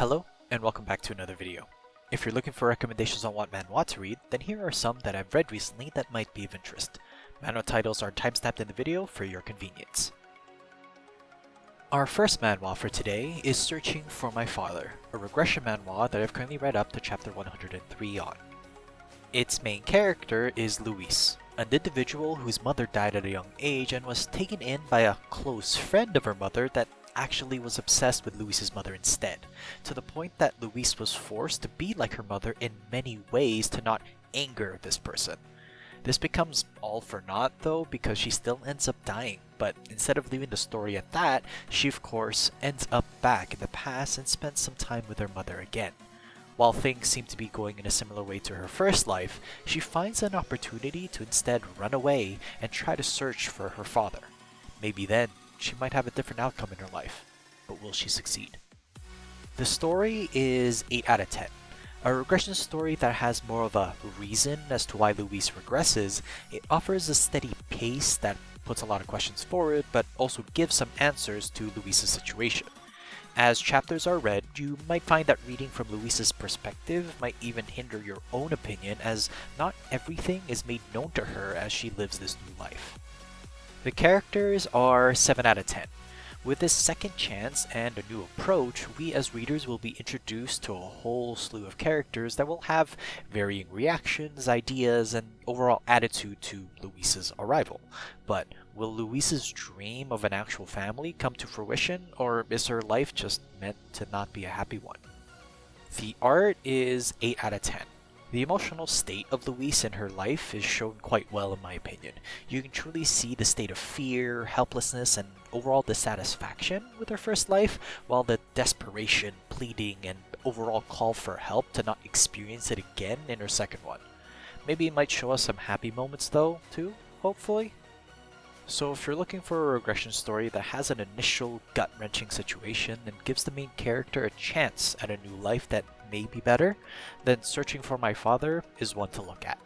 Hello, and welcome back to another video. If you're looking for recommendations on what manhwa to read, then here are some that I've read recently that might be of interest. Manhwa titles are timestamped in the video for your convenience. Our first manhwa for today is Searching for My Father, a regression manhwa that I've currently read up to chapter 103 on. Its main character is Luis, an individual whose mother died at a young age and was taken in by a close friend of her mother that actually was obsessed with Luis's mother instead, to the point that Luis was forced to be like her mother in many ways to not anger this person. This becomes all for naught though, because she still ends up dying, but instead of leaving the story at that, she of course ends up back in the past and spends some time with her mother again. While things seem to be going in a similar way to her first life, she finds an opportunity to instead run away and try to search for her father. Maybe then, she might have a different outcome in her life, but will she succeed? The story is 8 out of 10. A regression story that has more of a reason as to why Luis regresses. It offers a steady pace that puts a lot of questions forward, but also gives some answers to Luis's situation. As chapters are read, you might find that reading from Luis's perspective might even hinder your own opinion, as not everything is made known to her as she lives this new life. The characters are 7 out of 10. With this second chance and a new approach, we as readers will be introduced to a whole slew of characters that will have varying reactions, ideas, and overall attitude to Luis's arrival. But will Luis's dream of an actual family come to fruition, or is her life just meant to not be a happy one? The art is 8 out of 10. The emotional state of Luis in her life is shown quite well in my opinion. You can truly see the state of fear, helplessness, and overall dissatisfaction with her first life, while the desperation, pleading, and overall call for help to not experience it again in her second one. Maybe it might show us some happy moments though, too, hopefully. So if you're looking for a regression story that has an initial gut-wrenching situation and gives the main character a chance at a new life that may be better, then Searching for My Father is one to look at.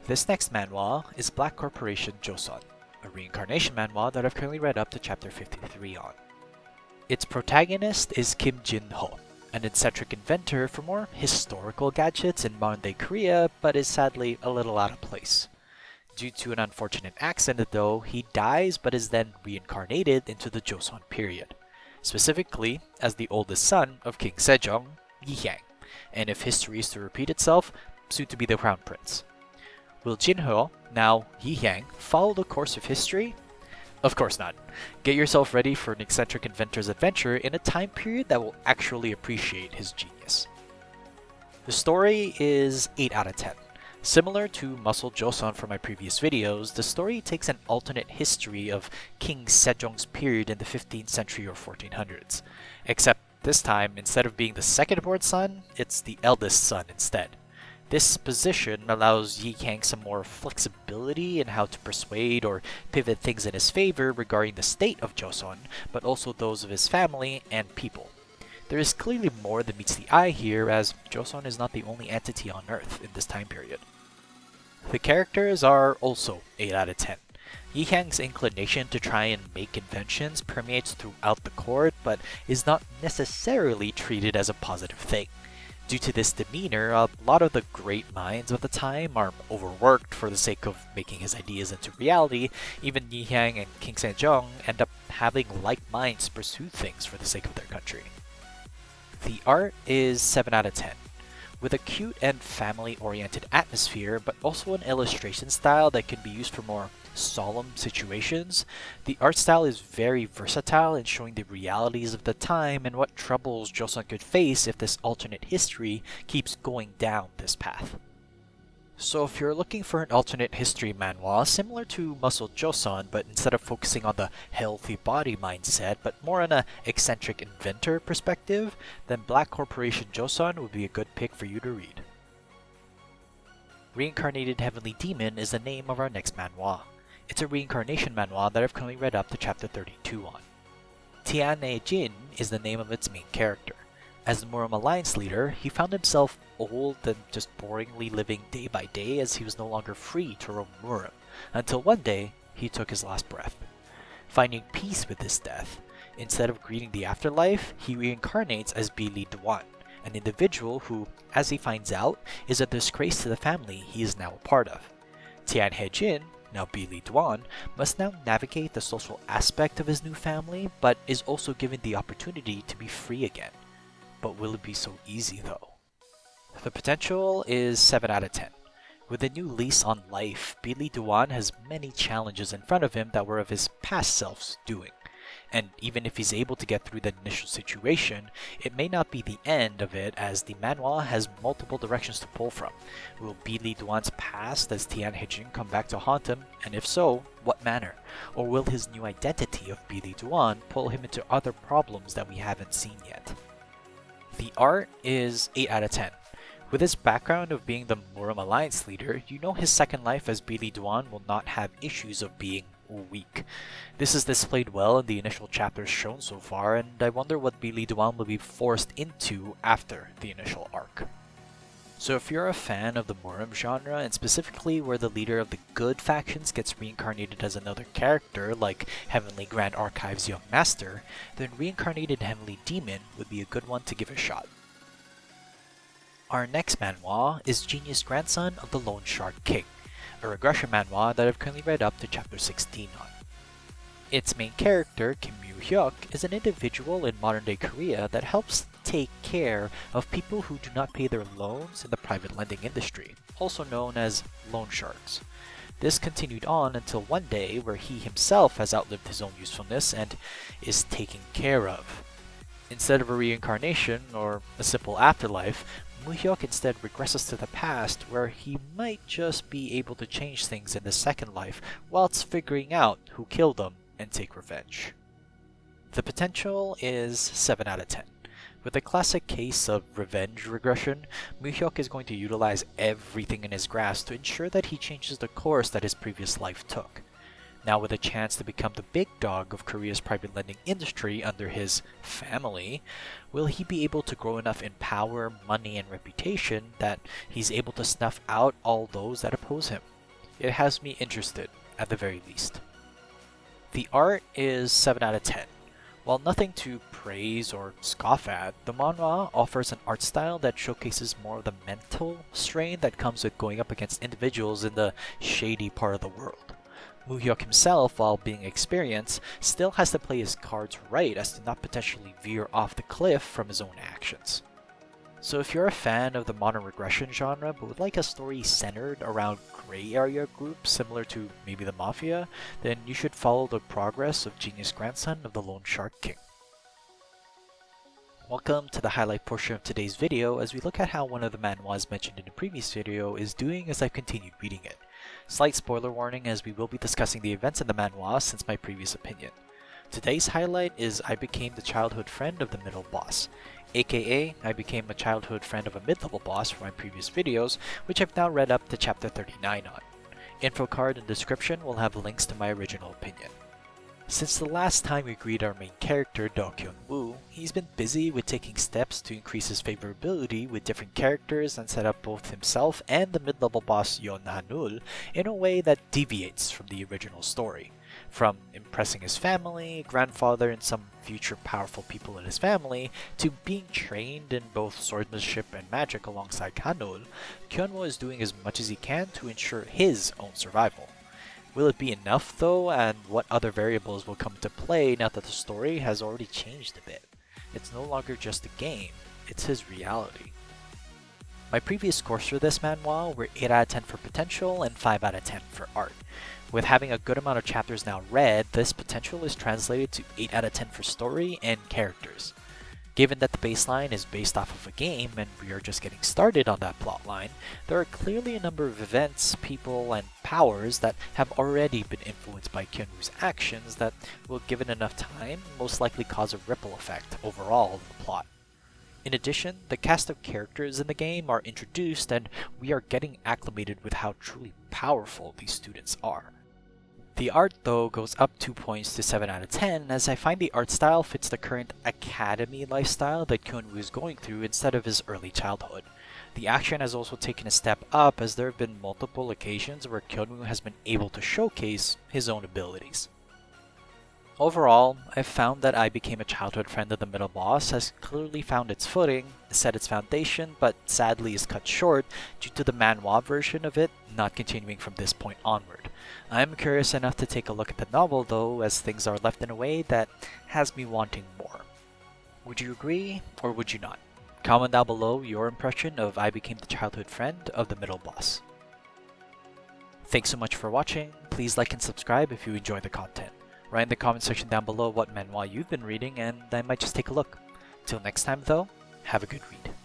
This next manhwa is Black Corporation Joseon, a reincarnation manhwa that I've currently read up to chapter 53 on. Its protagonist is Kim Jin-ho, an eccentric inventor for more historical gadgets in modern-day Korea, but is sadly a little out of place. Due to an unfortunate accident though, he dies but is then reincarnated into the Joseon period, specifically as the oldest son of King Sejong, Yi-hyang, and if history is to repeat itself, soon to be the crown prince. Will Jin-ho, now Yi-hyang, follow the course of history? Of course not. Get yourself ready for an eccentric inventor's adventure in a time period that will actually appreciate his genius. The story is 8 out of 10. Similar to Muscle Joseon from my previous videos, the story takes an alternate history of King Sejong's period in the 15th century or 1400s. Except this time, instead of being the second-born son, it's the eldest son instead. This position allows Yi-hyang some more flexibility in how to persuade or pivot things in his favor regarding the state of Joseon, but also those of his family and people. There is clearly more than meets the eye here, as Joseon is not the only entity on Earth in this time period. The characters are also 8 out of 10. Yi-hyang's inclination to try and make inventions permeates throughout the court, but is not necessarily treated as a positive thing. Due to this demeanor, a lot of the great minds of the time are overworked for the sake of making his ideas into reality. Even Yi-hyang and King Sejong end up having like minds to pursue things for the sake of their country. The art is 7 out of 10. With a cute and family-oriented atmosphere, but also an illustration style that can be used for more solemn situations, the art style is very versatile in showing the realities of the time and what troubles Joseon could face if this alternate history keeps going down this path. So if you're looking for an alternate history manhwa similar to Muscle Joseon, but instead of focusing on the healthy body mindset, but more on a eccentric inventor perspective, then Black Corporation Joseon would be a good pick for you to read. Reincarnated Heavenly Demon is the name of our next manhwa. It's a reincarnation manhwa that I've currently read up to chapter 32 on. Tiane Jin is the name of its main character. As the Murim Alliance leader, he found himself old and just boringly living day by day as he was no longer free to roam Murim, until one day he took his last breath. Finding peace with his death, Instead of greeting the afterlife, he reincarnates as Billy Dwan, an individual who, as he finds out, is a disgrace to the family he is now a part of. Tian Hejin, now Billy Dwan, must now navigate the social aspect of his new family, but is also given the opportunity to be free again. But will it be so easy though? The potential is 7 out of 10. With a new lease on life, Billy Dwan has many challenges in front of him that were of his past self's doing. And even if he's able to get through the initial situation, it may not be the end of it, as the manhwa has multiple directions to pull from. Will Billy Dwan's past as Tian Hejin come back to haunt him, and if so, what manner? Or will his new identity of Billy Dwan pull him into other problems that we haven't seen yet? The art is 8 out of 10. With his background of being the Muram Alliance leader, you know his second life as Billy Dwan will not have issues of being weak. This is displayed well in the initial chapters shown so far, and I wonder what Billy Dwan will be forced into after the initial arc. So if you're a fan of the Muram genre, and specifically where the leader of the good factions gets reincarnated as another character like Heavenly Grand Archive's Young Master, then Reincarnated Heavenly Demon would be a good one to give a shot. Our next manhwa is Genius Grandson of the Lone Shark King, a regression manhwa that I've currently read up to chapter 16 on. Its main character, Kim Moo-hyuk, is an individual in modern-day Korea that helps take care of people who do not pay their loans in the private lending industry, also known as loan sharks. This continued on until one day where he himself has outlived his own usefulness and is taken care of. Instead of a reincarnation or a simple afterlife, Moo-hyuk instead regresses to the past, where he might just be able to change things in the second life whilst figuring out who killed him and take revenge. The potential is 7 out of 10. With a classic case of revenge regression, Moo-hyuk is going to utilize everything in his grasp to ensure that he changes the course that his previous life took. Now with a chance to become the big dog of Korea's private lending industry under his family, will he be able to grow enough in power, money, and reputation that he's able to snuff out all those that oppose him? It has me interested, at the very least. The art is 7 out of 10. While nothing to praise or scoff at, the manhwa offers an art style that showcases more of the mental strain that comes with going up against individuals in the shady part of the world. Moo-hyuk himself, while being experienced, still has to play his cards right as to not potentially veer off the cliff from his own actions. So if you're a fan of the modern regression genre but would like a story centered around gray area groups similar to maybe the Mafia, then you should follow the progress of Genius Grandson of the Lone Shark King. Welcome to the highlight portion of today's video as we look at how one of the manhwas mentioned in the previous video is doing as I continued reading it. Slight spoiler warning as we will be discussing the events in the manhwa since my previous opinion. Today's highlight is I became the childhood friend of the middle boss, aka I became a childhood friend of a mid-level boss from my previous videos, which I've now read up to chapter 39 on. Info card and description will have links to my original opinion. Since the last time we greet our main character, Do Kyun-woo, he's been busy with taking steps to increase his favorability with different characters and set up both himself and the mid-level boss Yeon Hanul in a way that deviates from the original story. From impressing his family, grandfather, and some future powerful people in his family, to being trained in both swordsmanship and magic alongside Hanul, Kyun-woo is doing as much as he can to ensure his own survival. Will it be enough though, and what other variables will come into play now that the story has already changed a bit? It's no longer just a game, it's his reality. My previous scores for this manhwa were 8 out of 10 for potential and 5 out of 10 for art. With having a good amount of chapters now read, this potential is translated to 8 out of 10 for story and characters. Given that the baseline is based off of a game and we are just getting started on that plotline, there are clearly a number of events, people, and powers that have already been influenced by Kyun-woo's actions that will, given enough time, most likely cause a ripple effect overall in the plot. In addition, the cast of characters in the game are introduced and we are getting acclimated with how truly powerful these students are. The art though goes up 2 points to 7 out of 10 as I find the art style fits the current academy lifestyle that Kyun-woo is going through instead of his early childhood. The action has also taken a step up as there have been multiple occasions where Kyun-woo has been able to showcase his own abilities. Overall, I've found that I Became a Childhood Friend of the Middle Boss has clearly found its footing, set its foundation, but sadly is cut short due to the manhwa version of it not continuing from this point onward. I am curious enough to take a look at the novel though, as things are left in a way that has me wanting more. Would you agree, or would you not? Comment down below your impression of I Became the Childhood Friend of the Middle Boss. Thanks so much for watching. Please like and subscribe if you enjoy the content. Write in the comment section down below what manhwa you've been reading and I might just take a look. Till next time though, have a good read.